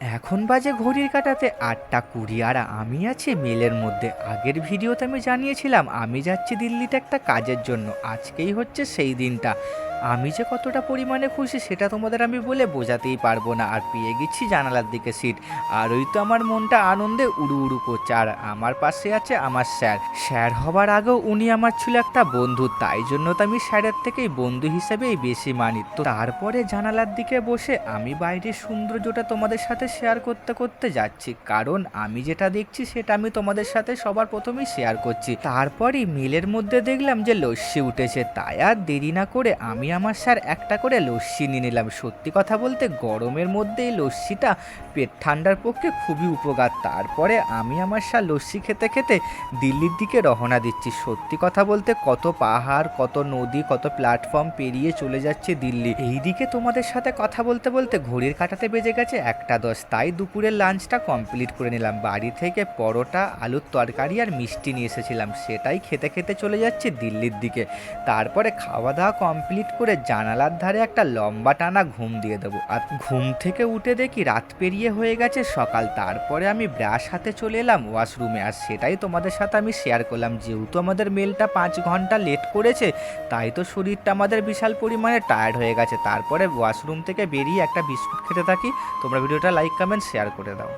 এখন বাজে ঘড়ির কাঁটাতে ৮টা ২০ আর আমি আছি মেলের মধ্যে। আগের ভিডিওতে আমি জানিয়েছিলাম আমি যাচ্ছি দিল্লিতে একটা কাজের জন্য। আজকেই হচ্ছে সেই দিনটা। আমি যে কতটা পরিমাণে খুশি সেটা তোমাদের আমি বলে বোঝাতেই পারবো না। আর পেয়ে গেছি জানালার দিকে সিট। আর ওই তো আমার মনটা আনন্দে উড়ু উড়ু করছে। আর আমার পাশে আছে আমার স্যার। স্যার হবার আগেও উনি আমার ছিল একটা বন্ধু, তাই জন্য তো আমি স্যারের থেকেই বন্ধু হিসেবেই বেশি মানি। তো তারপরে জানালার দিকে বসে আমি বাইরের সৌন্দর্যটা তোমাদের সাথে শেয়ার করতে করতে যাচ্ছি, কারণ আমি যেটা দেখছি সেটা আমি তোমাদের সাথে সবার প্রথমেই শেয়ার করছি। তারপরই মিলের মধ্যে দেখলাম যে লস্যি উঠেছে, তাই আর দেরি না করে আমি আমার স্যার একটা করে লস্যি নিয়ে নিলাম। সত্যি কথা বলতে গরমের মধ্যে এই লস্যিটা পেট ঠান্ডার পক্ষে খুবই উপকার। তারপরে আমি আমার স্যার লস্যি খেতে খেতে দিল্লির দিকে রওনা দিচ্ছি। সত্যি কথা বলতে কত পাহাড়, কত নদী, কত প্ল্যাটফর্ম পেরিয়ে চলে যাচ্ছে দিল্লি। এইদিকে তোমাদের সাথে কথা বলতে বলতে ঘড়ির কাঁটাতে বেজে গেছে ১টা ১০। তাই দুপুরের লাঞ্চটা কমপ্লিট করে নিলাম। বাড়ি থেকে পরোটা, আলুর তরকারি আর মিষ্টি নিয়ে এসেছিলাম, সেটাই খেতে খেতে চলে যাচ্ছে দিল্লির দিকে। তারপরে খাওয়া দাওয়া কমপ্লিট করে জানালার ধারে একটা লম্বা টানা ঘুম দিয়ে দেবো। আর ঘুম থেকে উঠে দেখি রাত পেরিয়ে হয়ে গেছে সকাল। তারপরে আমি ব্রাশ হাতে চলে এলাম ওয়াশরুমে, আর সেটাই তোমাদের সাথে আমি শেয়ার করলাম। যেহেতু আমাদের মেলটা ৫ ঘন্টা লেট করেছে, তাই তো শরীরটা আমাদের বিশাল পরিমাণে টায়ার্ড হয়ে গেছে। তারপরে ওয়াশরুম থেকে বেরিয়ে একটা বিস্কুট খেতে থাকি। তোমরা ভিডিওটা লাইক, কমেন্ট, শেয়ার করে দাও।